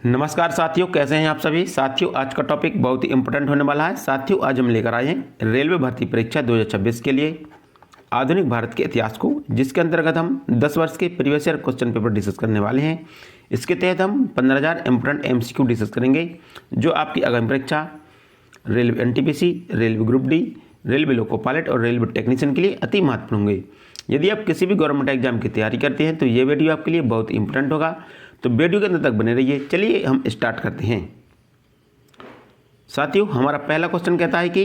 नमस्कार साथियों, कैसे हैं आप सभी। साथियों, आज का टॉपिक बहुत ही इंपॉर्टेंट होने वाला है। साथियों, आज हम लेकर आए हैं रेलवे भर्ती परीक्षा 2026 के लिए आधुनिक भारत के इतिहास को, जिसके अंतर्गत हम 10 वर्ष के previous year question paper discuss करने वाले हैं। इसके तहत हम 15,000 इंपॉर्टेंट MCQ डिस्कस करेंगे, जो आपकी आगामी परीक्षा railway NTPC, railway group D, railway loco pilot और रेलवे टेक्नीशियन के लिए अति महत्वपूर्ण होंगे। यदि आप किसी भी गवर्नमेंट एग्जाम की तैयारी करते हैं तो ये वीडियो आपके लिए बहुत इंपॉर्टेंट होगा, तो वीडियो के अंत तक बने रहिए। चलिए हम स्टार्ट करते हैं। साथियों, हमारा पहला क्वेश्चन कहता है कि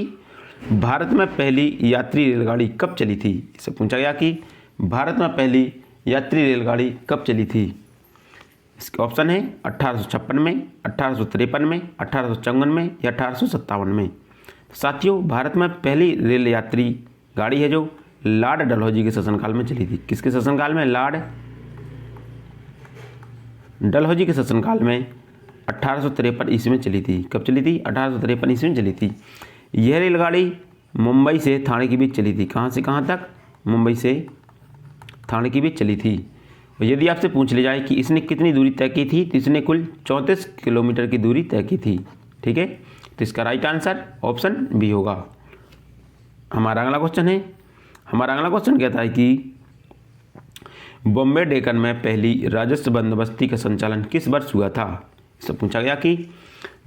भारत में पहली यात्री रेलगाड़ी कब चली थी। इससे पूछा गया कि भारत में पहली यात्री रेलगाड़ी कब चली थी। इसके ऑप्शन है 1856 में, 1853 में, 1854 में या 1857 में। साथियों, भारत में पहली रेल यात्री गाड़ी है जो लॉर्ड डलहौजी के शासनकाल में चली थी। किसके शासनकाल में? लॉर्ड डलहौजी के शासनकाल में 1853 ईस्वी में चली थी। कब चली थी? 1853 ईस्वी में चली थी। यह रेलगाड़ी मुंबई से थाने के बीच चली थी। कहाँ से कहाँ तक? मुंबई से थाने के बीच चली थी। और यदि आपसे पूछ लिया जाए कि इसने कितनी दूरी तय की थी, तो इसने कुल 34 किलोमीटर की दूरी तय की थी। ठीक है, तो इसका राइट आंसर ऑप्शन बी होगा। हमारा अगला क्वेश्चन कहता है कि बॉम्बे डेक्कन में पहली राजस्व बंदोबस्ती का संचालन किस वर्ष हुआ था। इससे पूछा गया कि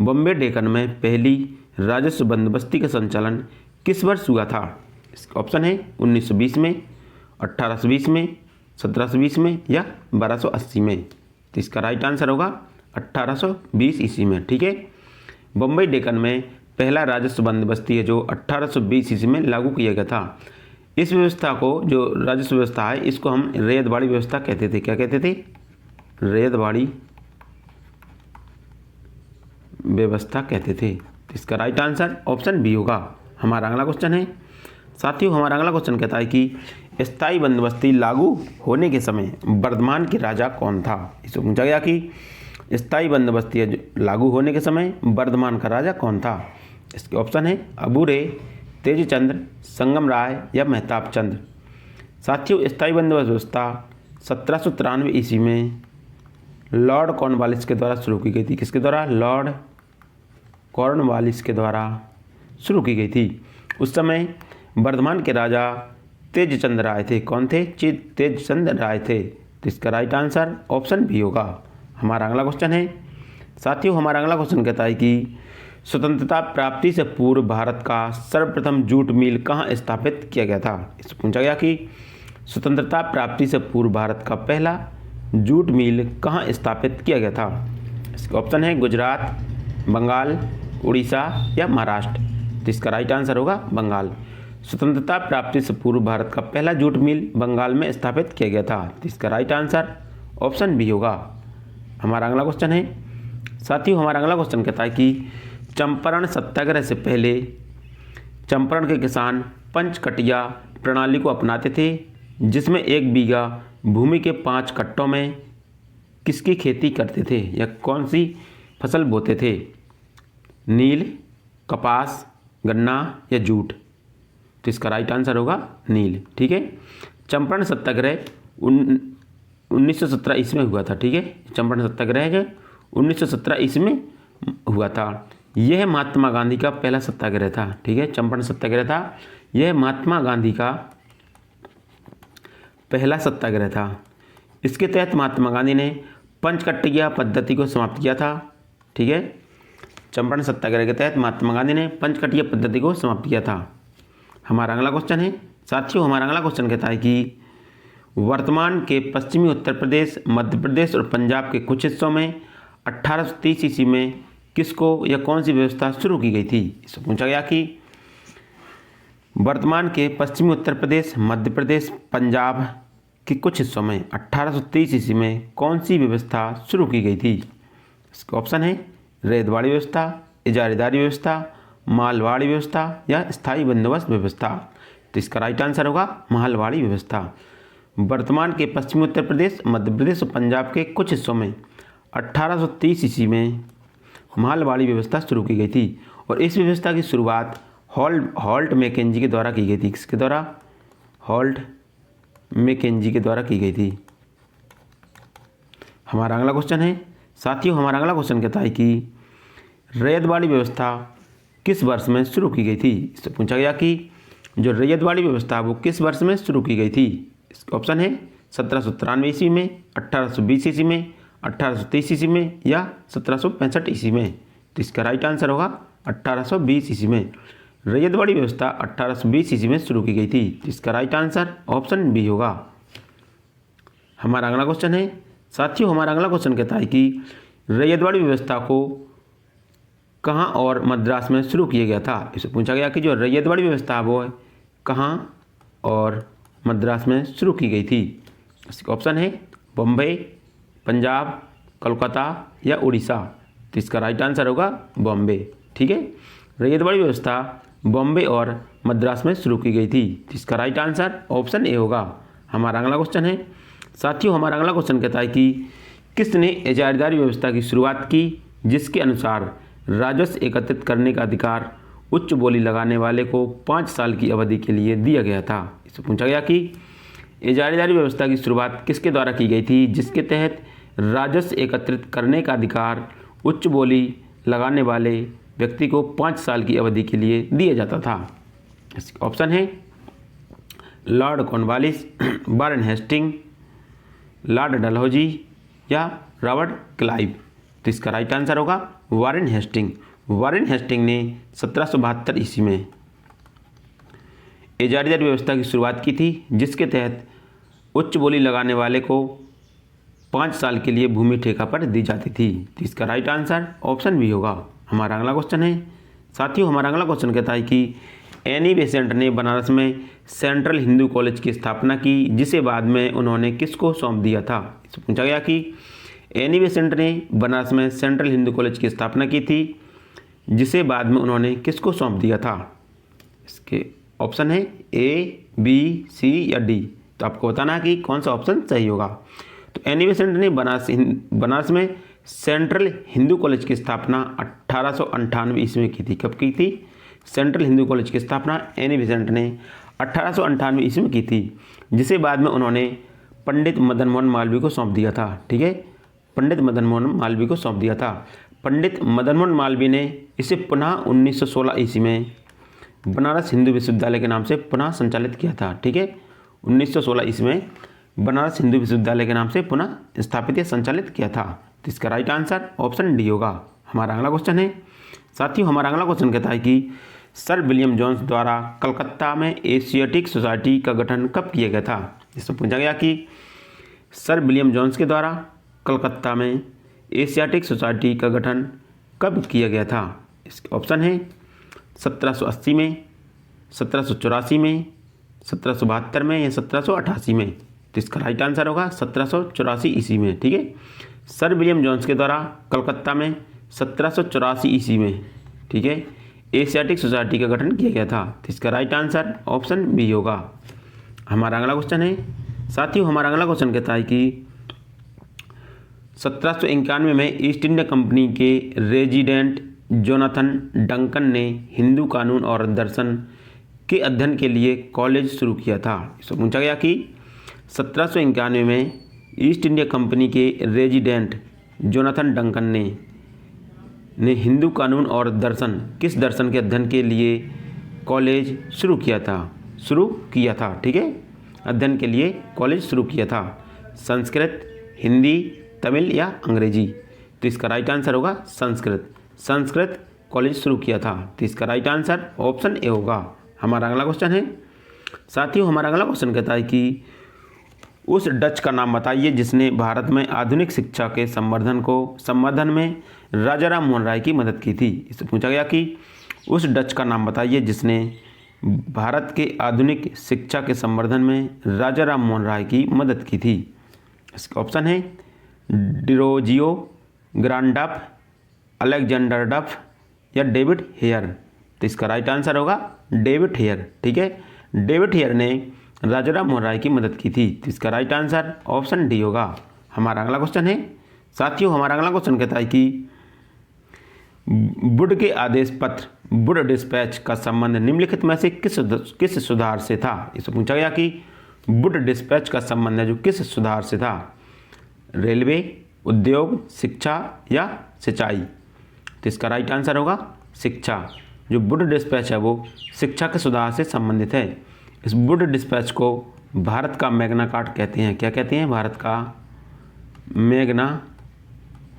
बॉम्बे डेक्कन में पहली राजस्व बंदोबस्ती का संचालन किस वर्ष हुआ था। इसका ऑप्शन है 1920 में, 1820 में, 1720 में या 1280 में। तो इसका राइट आंसर होगा 1820 ईस्वी में। ठीक है, बॉम्बे डेक्कन में पहला राजस्व बंदोबस्ती है जो 1820 ईस्वी में लागू किया गया था। इस व्यवस्था को, जो राजस्व व्यवस्था है, इसको हम रैयतवाड़ी व्यवस्था कहते थे। क्या कहते थे? रैयतवाड़ी व्यवस्था कहते थे। तो इसका राइट आंसर ऑप्शन बी होगा। हमारा अगला क्वेश्चन है। साथियों, हमारा अगला क्वेश्चन कहता है कि स्थायी बंदोबस्ती लागू होने के समय वर्धमान के राजा कौन था। इससे पूछा गया कि स्थायी बंदोबस्ती लागू होने के समय वर्धमान का राजा कौन था। इसके ऑप्शन है अबू रे, तेजचंद्र, संगम राय या मेहताब चंद्र। साथियों, स्थायी बंदोबस्त व्यवस्था 1793 ईस्वी में लॉर्ड कॉर्नवालिस के द्वारा शुरू की गई थी। किसके द्वारा? लॉर्ड कॉर्नवालिस के द्वारा शुरू की गई थी। उस समय वर्धमान के राजा तेजचंद राय थे। कौन थे? तेजचंद राय थे। तो इसका राइट आंसर ऑप्शन बी होगा। हमारा अगला क्वेश्चन है। साथियों, हमारा अगला क्वेश्चन कहता है कि स्वतंत्रता प्राप्ति से पूर्व भारत का सर्वप्रथम जूट मिल कहाँ स्थापित किया गया था। इससे पूछा गया कि स्वतंत्रता प्राप्ति से पूर्व भारत का पहला जूट मिल कहाँ स्थापित किया गया था। इसका ऑप्शन है गुजरात, बंगाल, उड़ीसा या महाराष्ट्र। तो इसका राइट आंसर होगा बंगाल। स्वतंत्रता प्राप्ति से पूर्व भारत का पहला जूट मिल बंगाल में स्थापित किया गया था। तो इसका राइट आंसर ऑप्शन बी होगा। हमारा अगला क्वेश्चन है। साथियों, हमारा अगला क्वेश्चन कहता है कि चंपारण सत्याग्रह से पहले चंपारण के किसान पंचकटिया प्रणाली को अपनाते थे, जिसमें 1 बीघा भूमि के 5 कट्टों में किसकी खेती करते थे या कौन सी फसल बोते थे। नील, कपास, गन्ना या जूट। तो इसका राइट आंसर होगा नील। ठीक है, चंपारण सत्याग्रह 1917 ईस्वी में हुआ था। ठीक है, चंपारण सत्याग्रह जो 1917 ईस्वी में हुआ था। यह महात्मा गांधी का पहला सत्याग्रह था। ठीक है, चंपारण सत्याग्रह था, यह महात्मा गांधी का पहला सत्याग्रह था। इसके तहत महात्मा गांधी ने पंचकट्टिया पद्धति को समाप्त किया था। ठीक है, चंपारण सत्याग्रह के तहत महात्मा गांधी ने पंचकट्टिया पद्धति को समाप्त किया था। हमारा अगला क्वेश्चन है। साथियों, हमारा अगला क्वेश्चन कहता है कि वर्तमान के पश्चिमी उत्तर प्रदेश, मध्य प्रदेश और पंजाब के कुछ हिस्सों में 1830 ईस्वी में किसको या कौन सी व्यवस्था शुरू की गई थी। इससे पूछा गया कि वर्तमान के पश्चिमी उत्तर प्रदेश, मध्य प्रदेश, पंजाब के कुछ हिस्सों में 1830 ईस्वी में कौन सी व्यवस्था शुरू की गई थी। इसका ऑप्शन है रैयतवाड़ी व्यवस्था, इजारेदारी व्यवस्था, मालवाड़ी व्यवस्था या स्थायी बंदोबस्त व्यवस्था। तो इसका राइट आंसर होगा मालवाड़ी व्यवस्था। वर्तमान के पश्चिमी उत्तर प्रदेश, मध्य प्रदेश और पंजाब के कुछ हिस्सों में 1830 ईस्वी में मालवाड़ी व्यवस्था शुरू की गई थी और इस व्यवस्था की शुरुआत हॉल्ट मैकेंजी के द्वारा की गई थी। किसके द्वारा? हॉल्ट मैकेंजी के द्वारा की गई थी। हमारा अगला क्वेश्चन है। साथियों हमारा अगला क्वेश्चन कहता है कि रैयतवाड़ी व्यवस्था किस वर्ष में शुरू की गई थी। इससे पूछा गया कि जो रैयतवाड़ी व्यवस्था वो किस वर्ष में शुरू की गई थी। इसका ऑप्शन है 1793 ईस्वी में, 1820 ईस्वी में, 1823 ईस्वी में या 1765 ईस्वी में। तो इसका राइट आंसर होगा 1820 ईस्वी में। रैयतवाड़ी व्यवस्था 1820 ईस्वी में शुरू की गई थी। इसका राइट आंसर ऑप्शन बी होगा। हमारा अगला क्वेश्चन है साथियों हमारा अगला क्वेश्चन कहता है कि रैयतवाड़ी व्यवस्था को कहाँ और मद्रास में शुरू किया गया था। इससे पूछा गया कि जो रैयतवाड़ी व्यवस्था वो कहाँ और मद्रास में शुरू की गई थी। इसका ऑप्शन है बम्बई, पंजाब, कोलकाता या उड़ीसा। तो इसका राइट आंसर होगा बॉम्बे। ठीक है, रैयतवाड़ी व्यवस्था बॉम्बे और मद्रास में शुरू की गई थी। तो इसका राइट आंसर ऑप्शन ए होगा। हमारा अगला क्वेश्चन है साथियों हमारा अगला क्वेश्चन कहता है कि किसने इजारादारी व्यवस्था की शुरुआत की जिसके अनुसार राजस्व एकत्रित करने का अधिकार उच्च बोली लगाने वाले को 5 साल की अवधि के लिए दिया गया था। इससे पूछा गया कि इजारादारी व्यवस्था की शुरुआत किसके द्वारा की गई थी जिसके तहत राजस्व एकत्रित करने का अधिकार उच्च बोली लगाने वाले व्यक्ति को 5 साल की अवधि के लिए दिया जाता था। इसका ऑप्शन है Lord Cornwallis, Warren Hasting, Lord Dalhousie या रॉबर्ट क्लाइव। तो इसका राइट आंसर होगा वारेन हेस्टिंग। वारेन हेस्टिंग ने 1772 ईस्वी में इजारादारी व्यवस्था की शुरुआत की थी जिसके तहत उच्च बोली लगाने वाले को 5 साल के लिए भूमि ठेका पर दी जाती थी। तो इसका राइट आंसर ऑप्शन बी होगा। हमारा अगला क्वेश्चन है साथियों हमारा अगला क्वेश्चन कहता है कि एनी बेसेंट ने बनारस में सेंट्रल हिंदू कॉलेज की स्थापना की जिसे बाद में उन्होंने किसको सौंप दिया था। इससे पूछा गया कि एनी बेसेंट ने बनारस में सेंट्रल हिंदू कॉलेज की स्थापना की थी जिसे बाद में उन्होंने किसको सौंप दिया था। इसके ऑप्शन है ए, बी, सी या डी। तो आपको बताना कि कौन सा ऑप्शन सही होगा। तो एनी बेसेंट ने बनारस में सेंट्रल हिंदू कॉलेज की स्थापना 1898 ईस्वी में की थी। कब की थी? सेंट्रल हिंदू कॉलेज की स्थापना एनी बेसेंट ने 1898 ईस्वी में की थी जिसे बाद में उन्होंने पंडित मदन मोहन मालवीय को सौंप दिया था। ठीक है, पंडित मदन मोहन मालवीय को सौंप दिया था। पंडित मदन मोहन मालवीय ने इसे पुनः 1916 ईस्वी में बनारस हिंदू विश्वविद्यालय के नाम से पुनः संचालित किया था। ठीक है, 1916 ईस्वी में बनारस हिंदू विश्वविद्यालय के नाम से पुनः स्थापित या संचालित किया था। तो इसका राइट आंसर ऑप्शन डी होगा। हमारा अगला क्वेश्चन है साथियों हमारा अगला क्वेश्चन कहता है कि सर विलियम जोन्स द्वारा कलकत्ता में एशियाटिक सोसाइटी का गठन कब किया गया था। इसमें पूछा गया कि सर विलियम जोन्स के द्वारा कलकत्ता में एशियाटिक सोसाइटी का गठन कब किया गया था। इसके ऑप्शन है 1780 में, 1784 में, 1772 में या 1788 में। तो इसका राइट आंसर होगा 1784 ईस्वी में। ठीक है, सर विलियम जोन्स के द्वारा कलकत्ता में 1784 ईस्वी में, ठीक है, एशियाटिक सोसाइटी का गठन किया गया था। तो इसका राइट आंसर ऑप्शन बी होगा। हमारा अगला क्वेश्चन है साथियों हमारा अगला क्वेश्चन कहता है कि 1791 में ईस्ट इंडिया कंपनी के रेजिडेंट जोनाथन डंकन ने हिंदू कानून और दर्शन के अध्ययन के लिए कॉलेज शुरू किया था। इससे पूछा गया कि 1791 में ईस्ट इंडिया कंपनी के रेजिडेंट जोनाथन डंकन ने हिंदू कानून और दर्शन किस दर्शन के अध्ययन के लिए कॉलेज शुरू किया था। ठीक है, अध्ययन के लिए कॉलेज शुरू किया था। संस्कृत, हिंदी, तमिल या अंग्रेजी। तो इसका राइट आंसर होगा संस्कृत कॉलेज शुरू किया था। तो इसका राइट आंसर ऑप्शन ए होगा। हमारा अगला क्वेश्चन है साथियों हमारा अगला क्वेश्चन कहता है कि उस डच का नाम बताइए जिसने भारत में आधुनिक शिक्षा के संवर्धन में राजा राम मोहन राय की मदद की थी। इससे पूछा गया कि उस डच का नाम बताइए जिसने भारत के आधुनिक शिक्षा के संवर्धन में राजा राम मोहन राय की मदद की थी। इसका ऑप्शन है डिरोजियो, ग्रांड डफ, अलेक्जेंडर डफ या डेविड हेयर। तो इसका राइट आंसर होगा डेविड हेयर। ठीक है, डेविड हेयर ने राजा राम मोहन राय की मदद की थी। तो इसका राइट आंसर ऑप्शन डी होगा। हमारा अगला क्वेश्चन है साथियों हमारा अगला क्वेश्चन कहता है कि वुड के आदेश पत्र वुड डिस्पैच का संबंध निम्नलिखित में से किस सुधार से था। इसे पूछा गया कि वुड डिस्पैच का संबंध है जो किस सुधार से था। रेलवे, उद्योग, शिक्षा या सिंचाई। तो इसका राइट आंसर होगा शिक्षा। जो वुड डिस्पैच है वो शिक्षा के सुधार से संबंधित है। इस वुड डिस्पैच को भारत का मैग्ना कार्टा कहते हैं। क्या कहते हैं? भारत का मैग्ना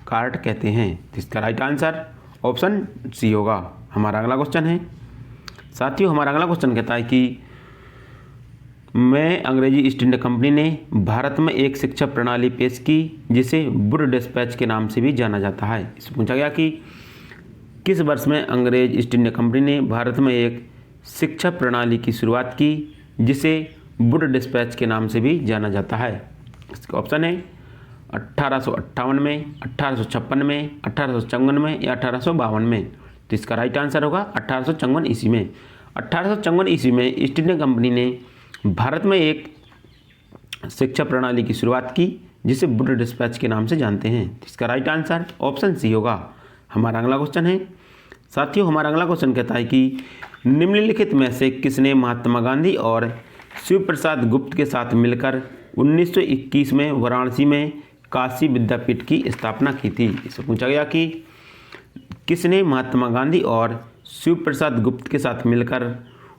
कार्टा कहते हैं। तो इसका राइट आंसर ऑप्शन सी होगा। हमारा अगला क्वेश्चन है साथियों, हमारा अगला क्वेश्चन कहता है कि मैं अंग्रेजी ईस्ट इंडिया कंपनी ने भारत में एक शिक्षा प्रणाली पेश की जिसे वुड डिस्पैच के नाम से भी जाना जाता है। इससे पूछा गया कि किस वर्ष में अंग्रेज ईस्ट इंडिया कंपनी ने भारत में एक शिक्षा प्रणाली की शुरुआत की जिसे वुड डिस्पैच के नाम से भी जाना जाता है। इसका ऑप्शन है 1858 में, 1856 में, 1854 में या 1852 में। तो इसका राइट आंसर होगा 1854 ईस्वी में। 1854 ईस्वी में ईस्ट इंडिया कंपनी ने भारत में एक शिक्षा प्रणाली की शुरुआत की जिसे वुड डिस्पैच के नाम से जानते हैं। इसका राइट आंसर ऑप्शन सी होगा। हमारा अगला क्वेश्चन है साथियों, हमारा अगला क्वेश्चन कहता है कि निम्नलिखित में से किसने महात्मा गांधी और शिव प्रसाद गुप्त के साथ मिलकर 1921 में वाराणसी में काशी विद्यापीठ की स्थापना की थी। इससे पूछा गया कि किसने महात्मा गांधी और शिव प्रसाद गुप्त के साथ मिलकर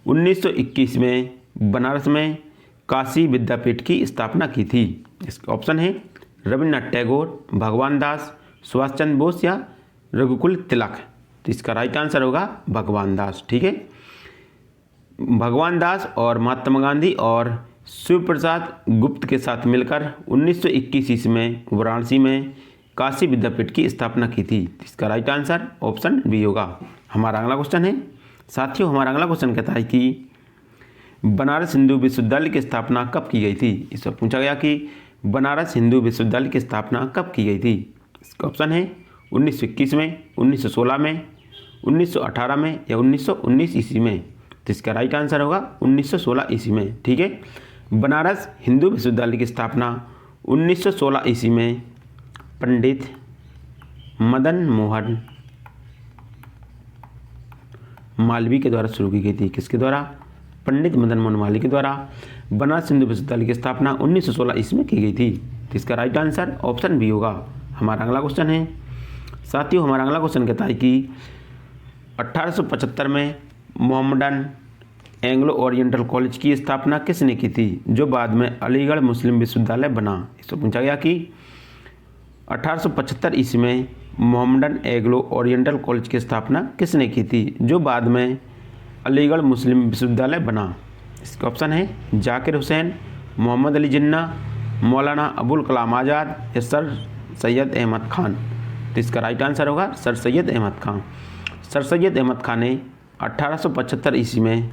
1921 में बनारस में काशी विद्यापीठ की स्थापना की थी। इसका ऑप्शन है रविन्द्रनाथ टैगोर, भगवान दास, सुभाष चंद्र बोस या रघुकुल तिलक। तो इसका राइट आंसर होगा भगवान दास। ठीक है, भगवान दास और महात्मा गांधी और शिव प्रसाद गुप्त के साथ मिलकर 1921 ईस्वी में वाराणसी में काशी विद्यापीठ की स्थापना की थी। इसका राइट आंसर ऑप्शन बी होगा। हमारा अगला क्वेश्चन है साथियों, हमारा अगला क्वेश्चन कहता है कि बनारस हिंदू विश्वविद्यालय की स्थापना कब की गई थी। इससे पूछा गया कि बनारस हिंदू विश्वविद्यालय की स्थापना कब की गई थी। इसका ऑप्शन है 1921 में, 1916 में, 1918 में या 1919 ईस्वी में। तो इसका राइट आंसर होगा 1916 ईस्वी में। ठीक है, बनारस हिंदू विश्वविद्यालय की स्थापना 1916 ईस्वी में पंडित मदन मोहन मालवीय के द्वारा शुरू की गई थी। किसके द्वारा? पंडित मदन मोहन मालवीय के द्वारा बनारस हिंदू विश्वविद्यालय की स्थापना 1916 ईस्वी में की गई थी। तो इसका राइट आंसर ऑप्शन बी होगा। हमारा अगला क्वेश्चन है साथियों, हमारा अगला क्वेश्चन कहता है कि 1875 में मोहम्मडन एंग्लो ओरिएंटल कॉलेज की स्थापना किसने की थी जो बाद में अलीगढ़ मुस्लिम विश्वविद्यालय बना। इससे पूछा गया कि 1875 ईस्वी में मोहम्मडन एंग्लो ओरिएंटल कॉलेज की स्थापना किसने की थी जो बाद में अलीगढ़ मुस्लिम विश्वविद्यालय बना। इसका ऑप्शन है जाकिर हुसैन, मोहम्मद अली जिन्ना, मौलाना अबुल कलाम आज़ाद या सर सैयद अहमद खान। तो इसका राइट आंसर होगा सर सैयद अहमद खान। सर सैयद अहमद खान ने 1875 ईस्वी में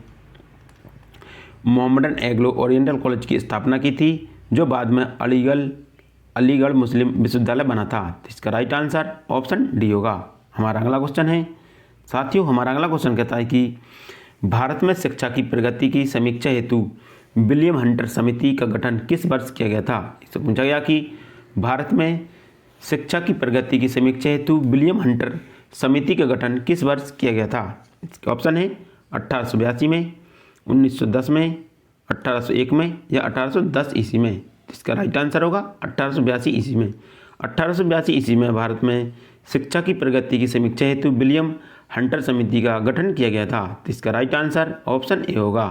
मोहम्मडन एंग्लो ओरिएंटल कॉलेज की स्थापना की थी जो बाद में अलीगढ़ मुस्लिम विश्वविद्यालय बना था। तो इसका राइट आंसर ऑप्शन डी होगा। हमारा अगला क्वेश्चन है साथियों, हमारा अगला क्वेश्चन कहता है कि भारत में शिक्षा की प्रगति की समीक्षा हेतु विलियम हंटर समिति का गठन किस वर्ष किया गया था। इससे पूछा गया कि भारत में शिक्षा की प्रगति की समीक्षा हेतु विलियम हंटर समिति का गठन किस वर्ष किया गया था। इसके ऑप्शन है 1882 में, 1910 में, 1801 में या 1810 ईस्वी में। इसका राइट आंसर होगा 1882 ईस्वी में। 1882 ईस्वी में भारत में शिक्षा की प्रगति की समीक्षा हेतु विलियम हंटर समिति का गठन किया गया था। तो इसका राइट आंसर ऑप्शन ए होगा।